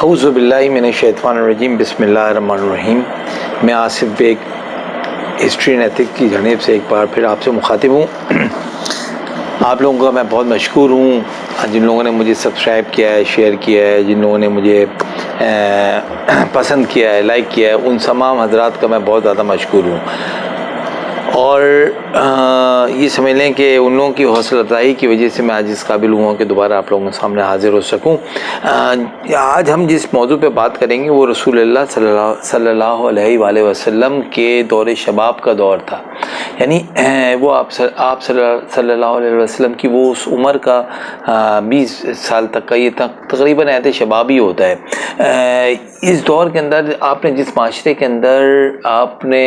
اعوذ باللہ من الشیطان الرجیم، بسم اللہ الرحمن الرحیم۔ میں Asif Baig history and ethics کی جانب سے ایک بار پھر آپ سے مخاطب ہوں۔ آپ لوگوں کا میں بہت مشکور ہوں، جن لوگوں نے مجھے سبسکرائب کیا ہے، شیئر کیا ہے، جن لوگوں نے مجھے پسند کیا ہے، لائک کیا ہے، ان تمام حضرات کا میں بہت زیادہ مشکور ہوں۔ اور یہ سمجھ لیں کہ ان لوگوں کی حوصلہ افزائی کی وجہ سے میں آج اس قابل ہوا کہ دوبارہ آپ لوگوں کے سامنے حاضر ہو سکوں۔ آج ہم جس موضوع پہ بات کریں گے وہ رسول اللہ صلی اللہ علیہ وآلہ وسلم کے دور شباب کا دور تھا، یعنی وہ آپ صلی اللہ علیہ وسلم کی وہ اس عمر کا 20 سال تک کا یہ تقریباً عہد شباب ہی ہوتا ہے۔ اس دور کے اندر آپ نے جس معاشرے کے اندر آپ نے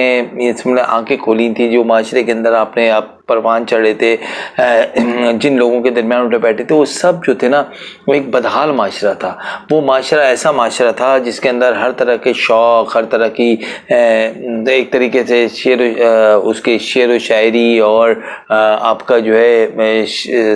آنکھیں کھولی تھیں، جو معاشرے کے اندر آپ پروان چڑھ رہے تھے، جن لوگوں کے درمیان اٹھے بیٹھے تھے، وہ سب جو تھے نا، وہ ایک بدحال معاشرہ تھا۔ وہ معاشرہ ایسا معاشرہ تھا جس کے اندر ہر طرح کے شوق، ہر طرح کی ایک طریقے سے اس کے شعر و شاعری اور آپ کا جو ہے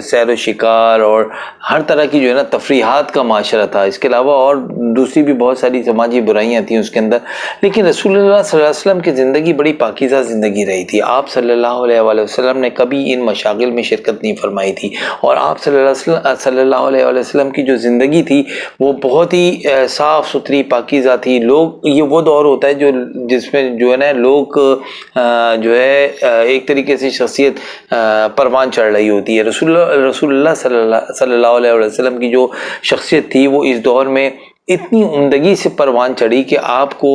سیر و شکار اور ہر طرح کی جو ہے نا تفریحات کا معاشرہ تھا۔ اس کے علاوہ اور دوسری بھی بہت ساری سماجی برائیاں تھیں اس کے اندر، لیکن رسول اللہ صلی اللہ علیہ وسلم کی زندگی بڑی پاکیزہ زندگی رہی تھی۔ آپ صلی اللہ علیہ وآلہ وسلم نے کبھی ان مشاغل میں شرکت نہیں فرمائی تھی، اور آپ صلی اللہ علیہ وآلہ وسلم کی جو زندگی تھی وہ بہت ہی صاف ستھری پاکیزہ تھی۔ لوگ، یہ وہ دور ہوتا ہے جس میں جو ہے نا لوگ جو ہے ایک طریقے سے شخصیت پروان چڑھ رہی ہوتی ہے۔ رسول اللہ صلی اللہ علیہ وسلم کی جو شخصیت تھی وہ اس دور میں اتنی عمدگی سے پروان چڑھی کہ آپ کو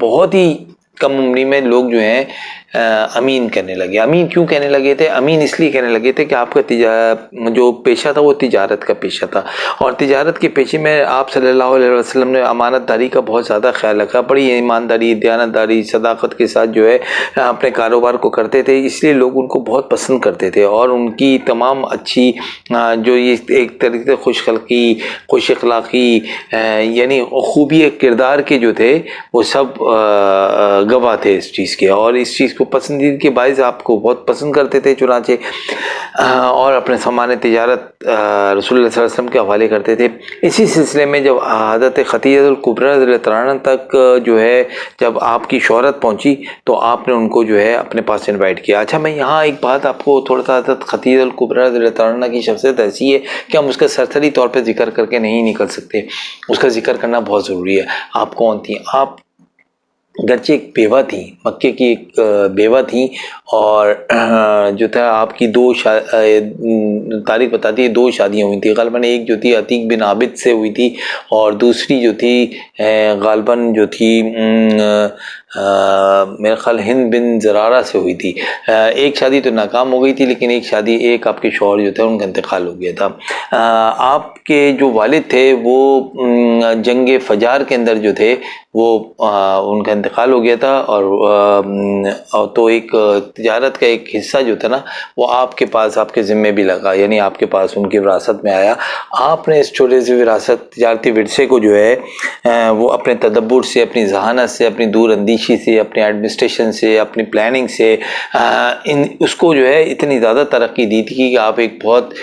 بہت ہی کم عمری میں لوگ جو ہیں امین کہنے لگے۔ امین کیوں کہنے لگے تھے؟ امین اس لیے کہنے لگے تھے کہ آپ کا جو پیشہ تھا وہ تجارت کا پیشہ تھا، اور تجارت کے پیشے میں آپ صلی اللہ علیہ وسلم نے امانت داری کا بہت زیادہ خیال رکھا، بڑی ایمانداری، دیانت داری، صداقت کے ساتھ جو ہے اپنے کاروبار کو کرتے تھے، اس لیے لوگ ان کو بہت پسند کرتے تھے، اور ان کی تمام اچھی جو یہ ایک طریقے سے خوش خلقی، خوش اخلاقی، یعنی خوبی کردار کے جو تھے وہ سب گواہ تھے اس چیز کے، اور اس چیز کو پسندیدگی کے باعث آپ کو بہت پسند کرتے تھے، چنانچہ اور اپنے سامان تجارت رسول اللہ صلی اللہ علیہ وسلم کے حوالے کرتے تھے۔ اسی سلسلے میں جب حضرت خدیجہ الکبریٰ رضی اللہ عنہا تک جو ہے جب آپ کی شہرت پہنچی تو آپ نے ان کو جو ہے اپنے پاس انوائٹ کیا۔ اچھا، میں یہاں ایک بات آپ کو تھوڑا سا، حضرت خدیجہ الکبریٰ رضی اللہ عنہا کی شخصیت ایسی ہے کہ ہم اس کا سرسری طور پہ ذکر کر کے نہیں نکل سکتے، اس کا ذکر کرنا بہت ضروری ہے۔ آپ کون تھیں؟ آپ گرچہ ایک بیوہ تھیں، مکے کی ایک بیوہ تھیں، اور جو تھا آپ کی تاریخ بتاتی ہے 2 شادیاں ہوئی تھیں غالباً۔ ایک جو تھی عتیق بن عابد سے ہوئی تھی، اور دوسری جو تھی غالباً جو تھی میرے خیال ہند بن زرارہ سے ہوئی تھی۔ ایک شادی تو ناکام ہو گئی تھی، لیکن ایک آپ کے شوہر جو تھے ان کا انتقال ہو گیا تھا۔ آپ کے جو والد تھے وہ جنگ فجار کے اندر جو تھے وہ ان کا انتقال ہو گیا تھا، اور تو ایک تجارت کا ایک حصہ جو تھا نا وہ آپ کے پاس، آپ کے ذمے بھی لگا، یعنی آپ کے پاس ان کی وراثت میں آیا۔ آپ نے اس چھوٹے سے وراثت تجارتی ورثے کو جو ہے وہ اپنے تدبر سے، اپنی ذہانت سے، اپنی دور اندیشی سے، اپنے ایڈمنسٹریشن سے، اپنی پلاننگ سے اس کو جو ہے اتنی زیادہ ترقی دی تھی کہ آپ ایک بہت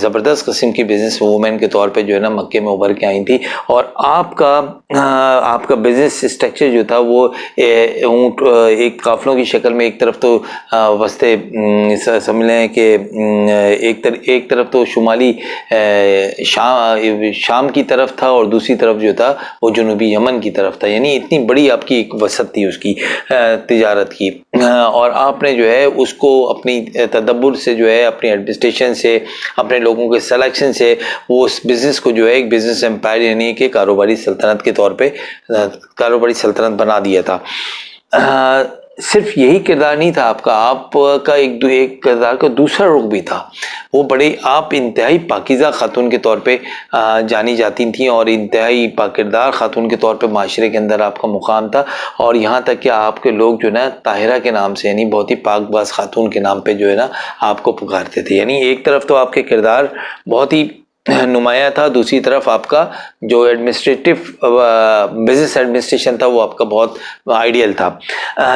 زبردست قسم کی بزنس وومن کے طور پہ جو ہے نا مکے میں ابھر کے آئی تھی، اور آپ کا بزنس اسٹرکچر جو تھا وہ اونٹ ایک قافلوں کی شکل میں، ایک طرف تو وسطے سمجھ لیں کہ ایک طرف تو شمالی شام کی طرف تھا، اور دوسری طرف جو تھا وہ جنوبی یمن کی طرف تھا، یعنی اتنی بڑی آپ کی ایک وسعت تھی اس کی تجارت کی، اور آپ نے جو ہے اس کو اپنی تدبر سے جو ہے، اپنی ایڈمنسٹریشن سے، اپنے لوگوں کے سلیکشن سے وہ اس بزنس کو جو ہے ایک بزنس امپائر، یعنی کہ کاروباری سلطنت کے طور پہ کاروباری سلطنت بنا دیا تھا۔ صرف یہی کردار نہیں تھا آپ کا ایک کردار کا دوسرا رخ بھی تھا، وہ آپ انتہائی پاکیزہ خاتون کے طور پہ جانی جاتی تھیں، اور انتہائی پاکردار خاتون کے طور پہ معاشرے کے اندر آپ کا مقام تھا، اور یہاں تک کہ آپ کے لوگ جو ہے نا طاہرہ کے نام سے، یعنی بہت ہی پاک باز خاتون کے نام پہ جو ہے نا آپ کو پکارتے تھے۔ یعنی ایک طرف تو آپ کے کردار بہت ہی نمایاں تھا، دوسری طرف آپ کا جو ایڈمنسٹریٹو بزنس ایڈمنسٹریشن تھا وہ آپ کا بہت آئیڈیل تھا۔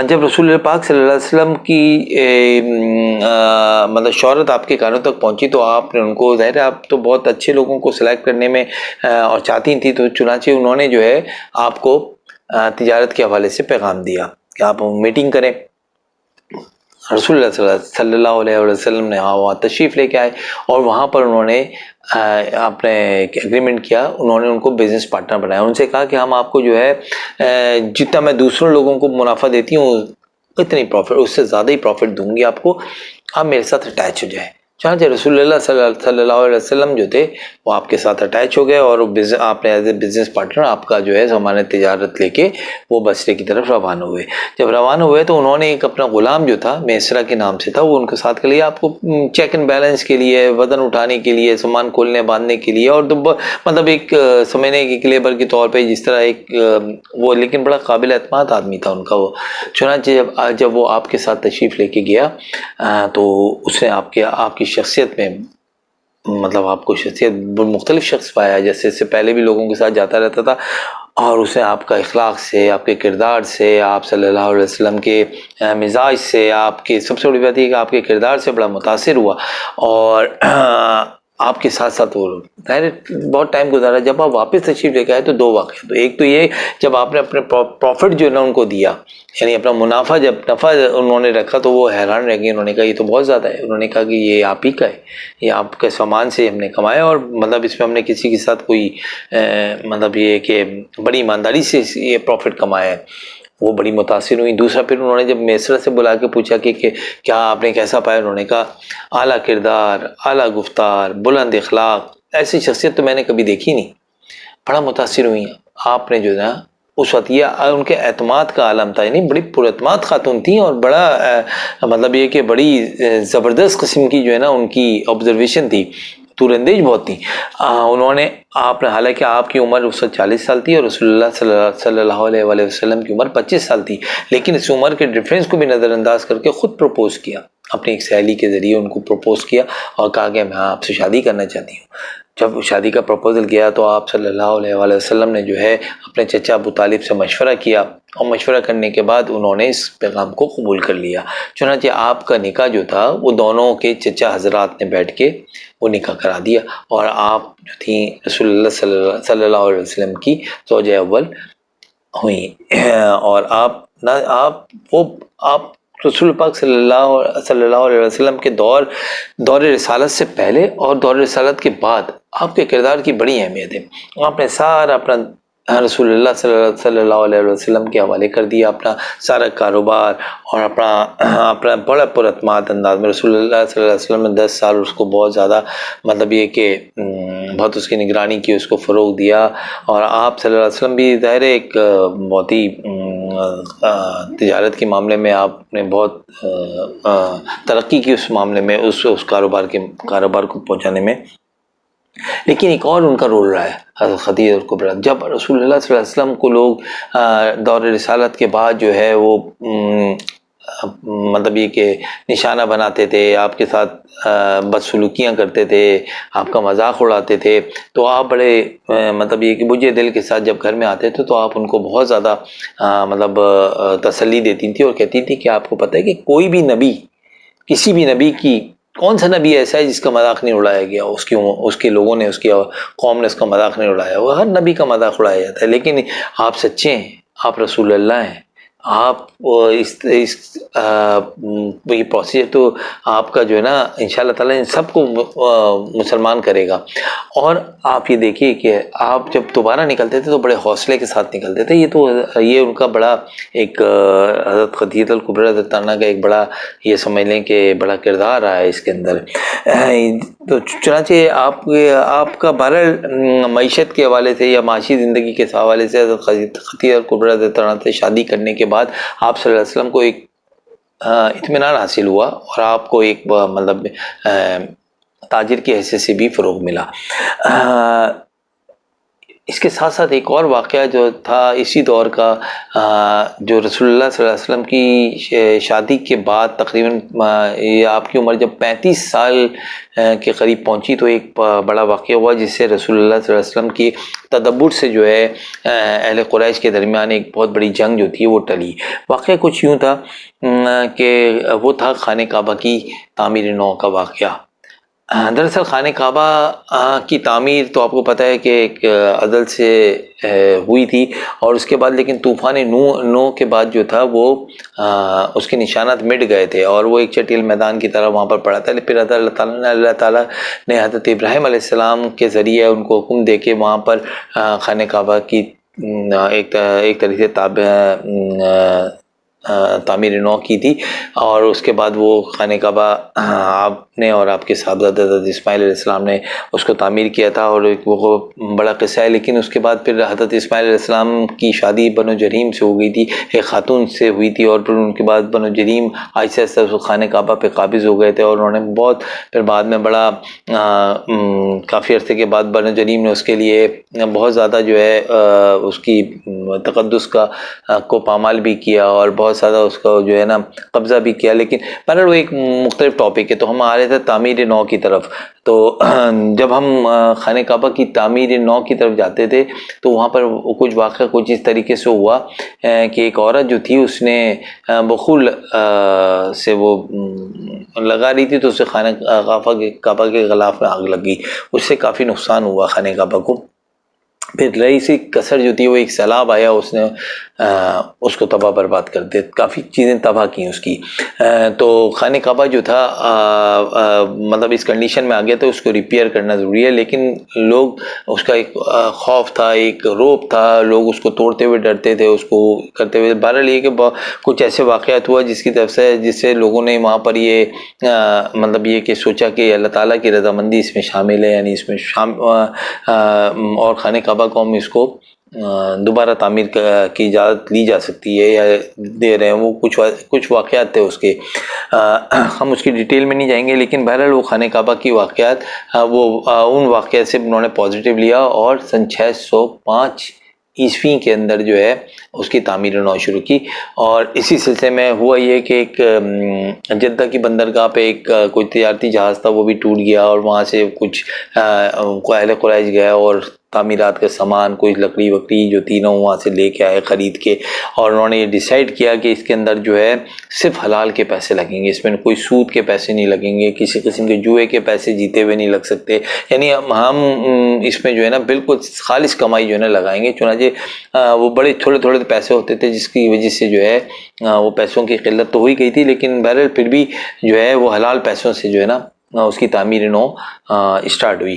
جب رسول اللہ پاک صلی اللہ علیہ وسلم کی مطلب شہرت آپ کے کانوں تک پہنچی تو آپ نے ان کو، ظاہر ہے آپ تو بہت اچھے لوگوں کو سلیکٹ کرنے میں اور چاہتی تھی، تو چنانچہ انہوں نے جو ہے آپ کو تجارت کے حوالے سے پیغام دیا کہ آپ میٹنگ کریں۔ رسول اللہ صلی اللہ علیہ وسلم نے وہاں تشریف لے کے آئے اور وہاں پر انہوں نے اپنے ایگریمنٹ کیا، انہوں نے ان کو بزنس پارٹنر بنایا، ان سے کہا کہ ہم آپ کو جو ہے جتنا میں دوسروں لوگوں کو منافع دیتی ہوں اتنی پروفٹ، اس سے زیادہ ہی پروفٹ دوں گی آپ کو، آپ میرے ساتھ اٹیچ ہو جائیں۔ چنانچہ رسول اللہ صلی اللہ علیہ وسلم جو تھے وہ آپ کے ساتھ اٹیچ ہو گئے اور آپ نے ایز اے بزنس پارٹنر آپ کا جو ہے سامان تجارت لے کے وہ بصرے کی طرف روانہ ہوئے۔ جب روانہ ہوئے تو انہوں نے ایک اپنا غلام جو تھا میسرہ کے نام سے تھا، وہ ان کے ساتھ کے لیے آپ کو چیک اینڈ بیلنس کے لیے، وزن اٹھانے کے لیے، سامان کھولنے باندھنے کے لیے، اور مطلب ایک سمجھنے کی لیبر کے طور پہ جس طرح ایک وہ، لیکن بڑا قابل اعتماد آدمی تھا ان کا وہ۔ چنانچہ جب وہ آپ کے ساتھ تشریف لے کے گیا تو اس نے آپ کی شخصیت میں، مطلب آپ کو شخصیت مختلف شخص پایا، جیسے اس سے پہلے بھی لوگوں کے ساتھ جاتا رہتا تھا، اور اسے آپ کا اخلاق سے، آپ کے کردار سے، آپ صلی اللہ علیہ وسلم کے مزاج سے، آپ کے سب سے بڑی بات یہ کہ آپ کے کردار سے بڑا متاثر ہوا، اور آپ کے ساتھ ساتھ وہ بہت ٹائم گزارا۔ جب آپ واپس تشریف لے کے آئے تو دو واقعہ، تو ایک تو یہ جب آپ نے اپنے پروفٹ جو ہے نا ان کو دیا، یعنی اپنا منافع، جب نفع انہوں نے رکھا تو وہ حیران رہ گئے، انہوں نے کہا یہ تو بہت زیادہ ہے، انہوں نے کہا کہ یہ آپ ہی کا ہے، یہ آپ کے سامان سے ہم نے کمایا، اور مطلب اس میں ہم نے کسی کے ساتھ کوئی مطلب یہ کہ بڑی ایمانداری سے یہ پروفٹ کمایا ہے۔ وہ بڑی متاثر ہوئی۔ دوسرا پھر انہوں نے جب میسرہ سے بلا کے پوچھا کہ کیا آپ نے کیسا پایا، انہوں نے کہا اعلیٰ کردار، اعلیٰ گفتار، بلند اخلاق، ایسی شخصیت تو میں نے کبھی دیکھی نہیں۔ بڑا متاثر ہوئی آپ نے جو ہے نا اس وقت، یہ ان کے اعتماد کا عالم تھا، یعنی بڑی پر اعتماد خاتون تھیں، اور بڑا مطلب یہ کہ بڑی زبردست قسم کی جو ہے نا ان کی آبزرویشن تھی، طول اندیش بہت تھی۔ انہوں نے آپ نے، حالانکہ آپ کی عمر اس وقت 40 سال تھی اور رسول اللہ صلی اللہ علیہ وسلم کی عمر 25 سال تھی، لیکن اس عمر کے ڈفرینس کو بھی نظر انداز کر کے خود پروپوز کیا، اپنی ایک سہیلی کے ذریعے ان کو پروپوز کیا اور کہا کہ میں آپ سے شادی کرنا چاہتی ہوں۔ جب شادی کا پروپوزل کیا تو آپ صلی اللہ علیہ وسلم نے جو ہے اپنے چچا ابو طالب سے مشورہ کیا، اور مشورہ کرنے کے بعد انہوں نے اس پیغام کو قبول کر لیا۔ چنانچہ آپ کا نکاح جو تھا وہ دونوں کے چچا حضرات نے بیٹھ کے وہ نکاح کرا دیا، اور آپ جو تھیں رسول اللہ صلی اللہ علیہ وسلم کی زوجہ اول ہوئیں، اور آپ رسول پاک صلی اللہ علیہ وسلم کے دور رسالت سے پہلے اور دور رسالت کے بعد آپ کے کردار کی بڑی اہمیت ہے۔ آپ نے سارا اپنا رسول اللہ صلی اللہ علیہ وسلم کے حوالے کر دیا، اپنا سارا کاروبار، اور اپنا بڑا پر اعتماد انداز میں رسول اللہ صلی اللہ علیہ وسلم نے 10 سال اس کو بہت زیادہ مطلب یہ کہ بہت اس کی نگرانی کی، اس کو فروغ دیا، اور آپ صلی اللہ علیہ وسلم بھی ظاہر ایک بہت ہی تجارت کے معاملے میں آپ نے بہت ترقی کی اس معاملے میں، اس کاروبار کو پہنچانے میں۔ لیکن ایک اور ان کا رول رہا ہے حضرت خدیجہ الکبریٰ۔ جب رسول اللہ صلی اللہ علیہ وسلم کو لوگ دور رسالت کے بعد جو ہے وہ مطلب یہ کہ نشانہ بناتے تھے، آپ کے ساتھ بدسلوکیاں کرتے تھے، آپ کا مذاق اڑاتے تھے، تو آپ بڑے مطلب یہ کہ بجھے دل کے ساتھ جب گھر میں آتے تھے تو آپ ان کو بہت زیادہ مطلب تسلی دیتی تھی، اور کہتی تھی کہ آپ کو پتہ ہے کہ کوئی بھی نبی، کسی بھی نبی کی، کون سا نبی ایسا ہے جس کا مذاق نہیں اڑایا گیا، اس کے لوگوں نے، اس کی قوم نے اس کا مذاق نہیں اڑایا، وہ ہر نبی کا مذاق اڑایا جاتا ہے، لیکن آپ سچے ہیں، آپ رسول اللہ ہیں، آپ یہ پروسیجر تو آپ کا جو ہے نا انشاءاللہ تعالیٰ ان سب کو مسلمان کرے گا۔ اور آپ یہ دیکھیے کہ آپ جب دوبارہ نکلتے تھے تو بڑے حوصلے کے ساتھ نکلتے تھے، یہ ان کا بڑا ایک حضرت خدیجہ الکبریٰ رضی اللہ عنہا کا ایک بڑا، یہ سمجھ لیں کہ بڑا کردار رہا ہے اس کے اندر۔ تو چنانچہ آپ کا بہرحال معیشت کے حوالے سے یا معاشی زندگی کے حوالے سے حضرت خدیجہ الکبریٰ رضی اللہ عنہا سے شادی کرنے کے بعد آپ صلی اللہ علیہ وسلم کو ایک اطمینان حاصل ہوا، اور آپ کو ایک مطلب تاجر کی حیثیت سے بھی فروغ ملا۔ اس کے ساتھ ساتھ ایک اور واقعہ جو تھا اسی دور کا، جو رسول اللہ صلی اللہ علیہ وسلم کی شادی کے بعد تقریباً آپ کی عمر جب 35 سال کے قریب پہنچی تو ایک بڑا واقعہ ہوا جس سے رسول اللہ صلی اللہ علیہ وسلم کی تدبر سے جو ہے اہل قریش کے درمیان ایک بہت بڑی جنگ جو تھی وہ ٹلی۔ واقعہ کچھ یوں تھا کہ وہ تھا خانہ کعبہ کی تعمیر نو کا واقعہ۔ دراصل خانہ کعبہ کی تعمیر تو آپ کو پتہ ہے کہ ایک عدل سے ہوئی تھی، اور اس کے بعد لیکن طوفان نو کے بعد جو تھا وہ اس کے نشانات مٹ گئے تھے اور وہ ایک چٹیل میدان کی طرح وہاں پر پڑا تھا۔ پھر اللہ تعالیٰ نے حضرت ابراہیم علیہ السلام کے ذریعے ان کو حکم دے کے وہاں پر خانہ کعبہ کی ایک طرح سے تعمیر نو کی تھی، اور اس کے بعد وہ خانہ کعبہ آپ نے اور آپ کے صاحبزادہ حضرت اسماعیل علیہ السلام نے اس کو تعمیر کیا تھا، اور ایک وہ بڑا قصہ ہے۔ لیکن اس کے بعد پھر حضرت اسماعیل علیہ السلام کی شادی بنو جریم سے ہو گئی تھی، ایک خاتون سے ہوئی تھی، اور پھر ان کے بعد بنو جریم آہستہ آہستہ خانہ کعبہ پہ قابض ہو گئے تھے، اور انہوں نے بہت پھر بعد میں بڑا کافی عرصے کے بعد بنو جریم نے اس کے لیے بہت زیادہ جو ہے اس کی تقدس کو پامال بھی کیا اور بہت زیادہ اس کو جو ہے نا قبضہ بھی کیا۔ لیکن بہرحال وہ ایک مختلف ٹاپک ہے، تو ہم آ رہے تھے تعمیر نو کی طرف۔ تو جب ہم خانہ کعبہ کی تعمیر نو کی طرف جاتے تھے تو وہاں پر کچھ واقعہ کچھ اس طریقے سے ہوا کہ ایک عورت جو تھی اس نے بخول سے وہ لگا رہی تھی، تو اسے خانہ کعبہ کے غلاف میں آگ لگی، اس سے کافی نقصان ہوا خانہ کعبہ کو۔ پھر رہی سی کسر جو تھی وہ ایک سیلاب آیا، اس نے اس کو تباہ برباد کر دیا، کافی چیزیں تباہ کی اس کی۔ تو خانہ کعبہ جو تھا مطلب اس کنڈیشن میں آ گیا تو اس کو ریپیئر کرنا ضروری ہے، لیکن لوگ اس کا ایک خوف تھا، ایک روب تھا، لوگ اس کو توڑتے ہوئے ڈرتے تھے، اس کو کرتے ہوئے۔ بہرحال یہ کہ کچھ ایسے واقعات ہوا جس کی طرف سے جس سے لوگوں نے وہاں پر یہ مطلب یہ کہ سوچا کہ اللہ تعالیٰ کی رضامندی اس میں شامل ہے، یعنی اس میں اور خانہ کعبہ کو ہم اس کو دوبارہ تعمیر کی اجازت لی جا سکتی ہے یا دے رہے ہیں۔ وہ کچھ واقعات تھے اس کے، ہم اس کی ڈیٹیل میں نہیں جائیں گے، لیکن بہرحال وہ خانہ کعبہ کی واقعات وہ ان واقعات سے انہوں نے پازیٹیو لیا، اور سن 605 عیسوی کے اندر جو ہے اس کی تعمیر نو شروع کی۔ اور اسی سلسلے میں ہوا یہ کہ ایک جدہ کی بندرگاہ پہ ایک کوئی تجارتی جہاز تھا، وہ بھی ٹوٹ گیا، اور وہاں سے کچھ اہل قریش گیا اور تعمیرات کا سامان، کوئی لکڑی وکڑی جو تینوں وہاں سے لے کے آئے خرید کے، اور انہوں نے یہ ڈیسائیڈ کیا کہ اس کے اندر جو ہے صرف حلال کے پیسے لگیں گے، اس میں کوئی سود کے پیسے نہیں لگیں گے، کسی قسم کے جوئے کے پیسے جیتے ہوئے نہیں لگ سکتے، یعنی ہم اس میں جو ہے نا بالکل خالص کمائی جو ہے نا لگائیں گے۔ چنانچہ وہ بڑے تھوڑے تھوڑے پیسے ہوتے تھے جس کی وجہ سے جو ہے وہ پیسوں کی قلت تو ہوئی گئی تھی، لیکن بہرحال پھر بھی جو ہے وہ حلال پیسوں سے جو ہے نا اس کی تعمیر نو اسٹارٹ ہوئی۔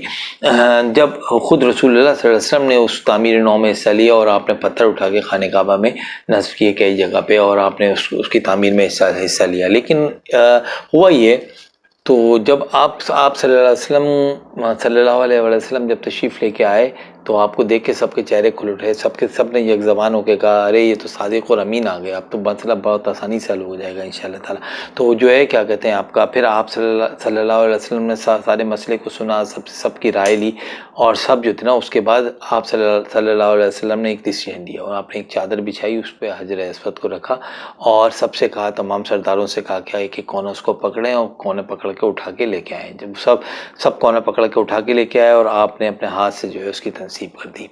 جب خود رسول اللہ صلی اللہ علیہ وسلم نے اس تعمیر نو میں حصہ لیا، اور آپ نے پتھر اٹھا کے خانہ کعبہ میں نصب کیے کئی جگہ پہ، اور آپ نے اس کی تعمیر میں حصہ لیا۔ لیکن ہوا یہ، تو جب آپ صلی اللہ علیہ وسلم جب تشریف لے کے آئے تو آپ کو دیکھ کے سب کے چہرے کھل اٹھے، سب نے یک زبان ہو کے کہا ارے یہ تو صادق اور امین آ گئے، اب تو مسئلہ بہت آسانی سے حل ہو جائے گا انشاءاللہ تعالیٰ۔ تو جو ہے کیا کہتے ہیں آپ کا، پھر آپ صلی اللہ علیہ وسلم نے سارے مسئلے کو سنا، سب کی رائے لی، اور سب جو تھے نا اس کے بعد آپ صلی اللہ علیہ وسلم نے ایک ڈیسیژن دیا، اور آپ نے ایک چادر بچھائی، اس پہ حجر اسود کو رکھا، اور سب سے کہا، تمام سرداروں سے کہا کہ ایک ایک کونا اس کو پکڑیں اور کونے پکڑ کے اٹھا کے لے کے آئیں۔ جب سب کونا پکڑ کے اٹھا کے لے کے آئے، اور آپ نے اپنے ہاتھ سے جو ہے اس کی تنصیب کر دی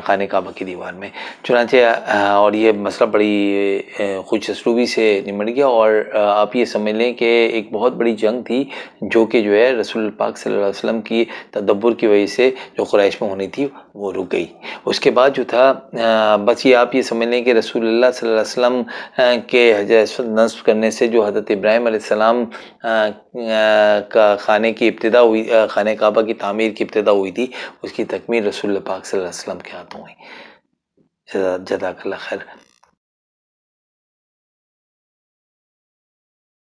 خانہ کعبہ کی دیوار میں۔ چنانچہ اور یہ مسئلہ بڑی خوش اسلوبی سے نمٹ گیا، اور آپ یہ سمجھ لیں کہ ایک بہت بڑی جنگ تھی جو کہ جو ہے رسول پاک صلی اللہ علیہ وسلم کی تدبر کی وجہ سے جو قریش میں ہونی تھی وہ رک گئی۔ اس کے بعد جو تھا بس یہ آپ یہ سمجھ لیں کہ رسول اللہ صلی اللہ علیہ وسلم کے حجر اسود نصب کرنے سے جو حضرت ابراہیم علیہ السلام کا خانہ کی ابتدا ہوئی، خانہ کعبہ کی تعمیر کی ابتدا ہوئی تھی، اس کی تکمیل رسول اللہ پاک صلی اللہ علیہ وسلم کے ہاتھوں ہوئی۔ جزاک اللہ خیر۔